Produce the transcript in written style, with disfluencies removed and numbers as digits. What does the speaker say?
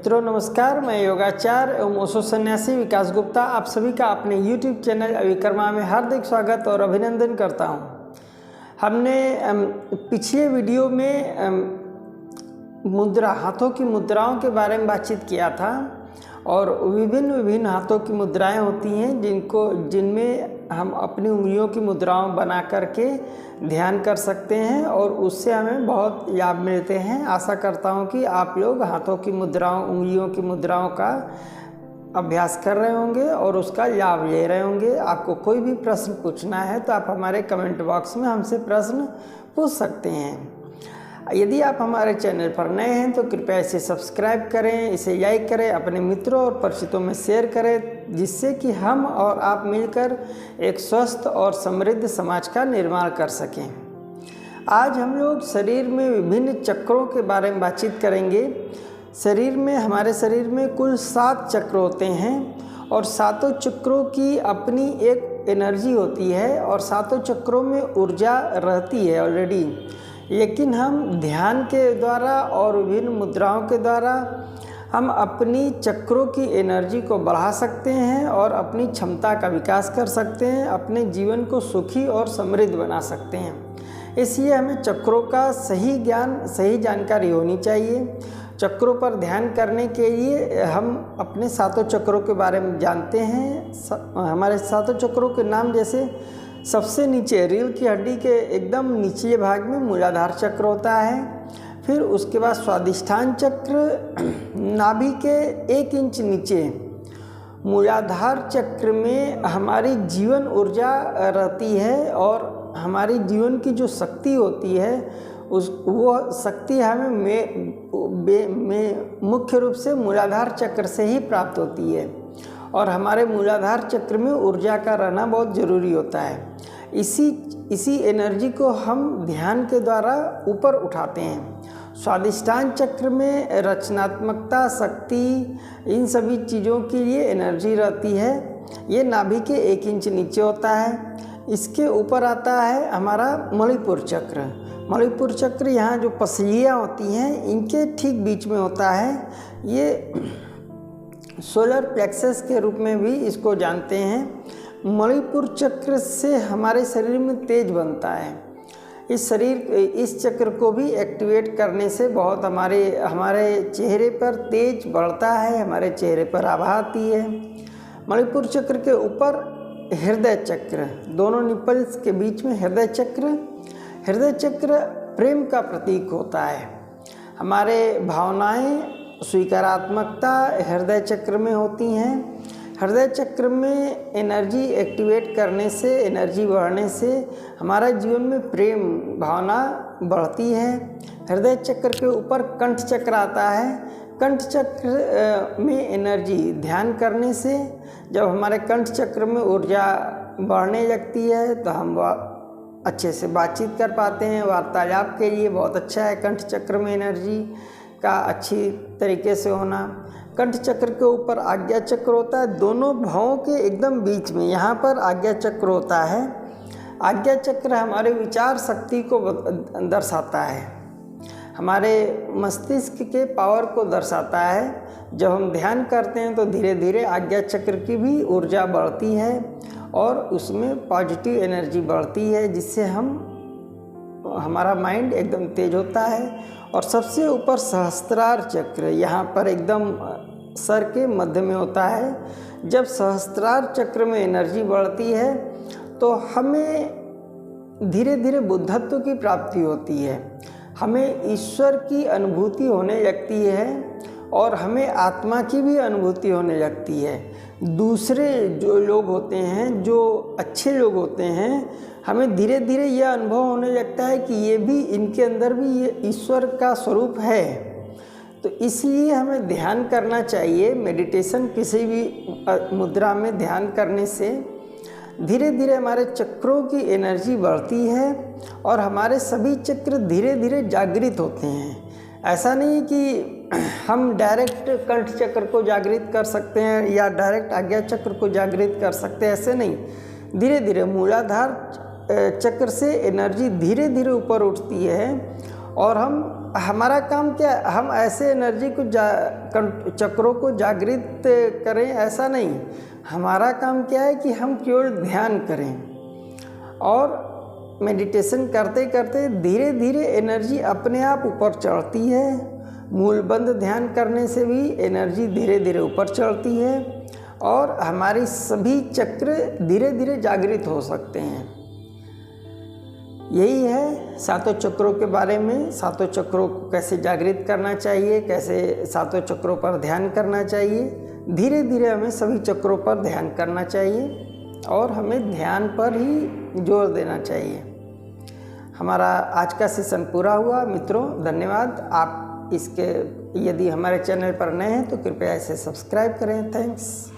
मित्रों नमस्कार, मैं योगाचार्य एवं ओशो सन्यासी विकास गुप्ता आप सभी का अपने YouTube चैनल अविकर्मा में हार्दिक स्वागत और अभिनंदन करता हूं। हमने पिछले वीडियो में हाथों की मुद्राओं के बारे में बातचीत किया था और विभिन्न हाथों की मुद्राएं होती हैं जिनमें हम अपनी उंगलियों की मुद्राओं बना करके ध्यान कर सकते हैं और उससे हमें बहुत लाभ मिलते हैं। आशा करता हूं कि आप लोग हाथों की मुद्राओं, उंगलियों की मुद्राओं का अभ्यास कर रहे होंगे और उसका लाभ ले रहे होंगे। आपको कोई भी प्रश्न पूछना है तो आप हमारे कमेंट बॉक्स में हमसे प्रश्न पूछ सकते हैं। यदि आप हमारे चैनल पर नए हैं तो कृपया इसे सब्सक्राइब करें, इसे लाइक करें, अपने मित्रों और परिचितों में शेयर करें, जिससे कि हम और आप मिलकर एक स्वस्थ और समृद्ध समाज का निर्माण कर सकें। आज हम लोग शरीर में विभिन्न चक्रों के बारे में बातचीत करेंगे। हमारे शरीर में कुल 7 चक्र होते हैं और सातों चक्रों की अपनी एक एनर्जी होती है और सातों चक्रों में ऊर्जा रहती है ऑलरेडी, लेकिन हम ध्यान के द्वारा और विभिन्न मुद्राओं के द्वारा हम अपनी चक्रों की एनर्जी को बढ़ा सकते हैं और अपनी क्षमता का विकास कर सकते हैं, अपने जीवन को सुखी और समृद्ध बना सकते हैं। इसलिए हमें चक्रों का सही ज्ञान, सही जानकारी होनी चाहिए। चक्रों पर ध्यान करने के लिए हम अपने सातों चक्रों के बारे में जानते हैं। हमारे सातों चक्रों के नाम जैसे सबसे नीचे रीढ़ की हड्डी के एकदम निचले भाग में मूलाधार चक्र होता है। फिर उसके बाद स्वादिष्ठान चक्र, नाभि के 1 इंच नीचे मूलाधार चक्र में हमारी जीवन ऊर्जा रहती है और हमारी जीवन की जो शक्ति होती है वो शक्ति हमें मुख्य रूप से मूलाधार चक्र से ही प्राप्त होती है और हमारे मूलाधार चक्र में ऊर्जा का रहना बहुत ज़रूरी होता है। इसी एनर्जी को हम ध्यान के द्वारा ऊपर उठाते हैं। स्वादिष्ठान चक्र में रचनात्मकता, शक्ति, इन सभी चीज़ों के लिए एनर्जी रहती है। ये नाभि के 1 इंच नीचे होता है। इसके ऊपर आता है हमारा मणिपुर चक्र। मणिपुर चक्र यहाँ जो पसलियाँ होती हैं इनके ठीक बीच में होता है। ये सोलर प्लेक्सस के रूप में भी इसको जानते हैं। मणिपुर चक्र से हमारे शरीर में तेज बनता है। इस चक्र को भी एक्टिवेट करने से बहुत हमारे चेहरे पर तेज बढ़ता है, हमारे चेहरे पर आभा आती है। मणिपुर चक्र के ऊपर हृदय चक्र, दोनों निपल्स के बीच में हृदय चक्र प्रेम का प्रतीक होता है। हमारे भावनाएं, स्वीकारात्मकता हृदय चक्र में होती हैं। हृदय चक्र में एनर्जी एक्टिवेट करने से, एनर्जी बढ़ने से हमारा जीवन में प्रेम भावना बढ़ती है। हृदय चक्र के ऊपर कंठ चक्र आता है। कंठ चक्र में एनर्जी ध्यान करने से जब हमारे कंठ चक्र में ऊर्जा बढ़ने लगती है तो हम अच्छे से बातचीत कर पाते हैं। वार्तालाप के लिए बहुत अच्छा है कंठ चक्र में एनर्जी का अच्छी तरीके से होना। कंठ चक्र के ऊपर आज्ञा चक्र होता है, दोनों भौं के एकदम बीच में यहाँ पर आज्ञा चक्र होता है। आज्ञा चक्र हमारे विचार शक्ति को दर्शाता है, हमारे मस्तिष्क के पावर को दर्शाता है। जब हम ध्यान करते हैं तो धीरे धीरे आज्ञा चक्र की भी ऊर्जा बढ़ती है और उसमें पॉजिटिव एनर्जी बढ़ती है, जिससे हमारा माइंड एकदम तेज होता है। और सबसे ऊपर सहस्त्रार चक्र यहाँ पर एकदम सर के मध्य में होता है। जब सहस्त्रार चक्र में एनर्जी बढ़ती है तो हमें धीरे धीरे बुद्धत्व की प्राप्ति होती है, हमें ईश्वर की अनुभूति होने लगती है और हमें आत्मा की भी अनुभूति होने लगती है। दूसरे जो लोग होते हैं, जो अच्छे लोग होते हैं, हमें धीरे धीरे यह अनुभव होने लगता है कि इनके अंदर भी ये ईश्वर का स्वरूप है। तो इसलिए हमें ध्यान करना चाहिए। मेडिटेशन, किसी भी मुद्रा में ध्यान करने से धीरे धीरे हमारे चक्रों की एनर्जी बढ़ती है और हमारे सभी चक्र धीरे धीरे जागृत होते हैं। ऐसा नहीं कि हम डायरेक्ट कंठ चक्र को जागृत कर सकते हैं या डायरेक्ट आज्ञा चक्र को जागृत कर सकते हैं, ऐसे नहीं। धीरे धीरे मूलाधार चक्र से एनर्जी धीरे धीरे ऊपर उठती है और हमारा काम क्या है, हम ऐसे एनर्जी को चक्रों को जागृत करें, ऐसा नहीं। हमारा काम क्या है कि हम केवल ध्यान करें और मेडिटेशन करते करते धीरे धीरे एनर्जी अपने आप ऊपर चढ़ती है। मूलबंध ध्यान करने से भी एनर्जी धीरे धीरे ऊपर चढ़ती है और हमारी सभी चक्र धीरे धीरे जागृत हो सकते हैं। यही है सातों चक्रों के बारे में। सातों चक्रों को कैसे जागृत करना चाहिए, कैसे सातों चक्रों पर ध्यान करना चाहिए। धीरे धीरे हमें सभी चक्रों पर ध्यान करना चाहिए और हमें ध्यान पर ही जोर देना चाहिए। हमारा आज का सेशन पूरा हुआ मित्रों, धन्यवाद। आप यदि हमारे चैनल पर नए हैं तो कृपया इसे सब्सक्राइब करें। थैंक्स।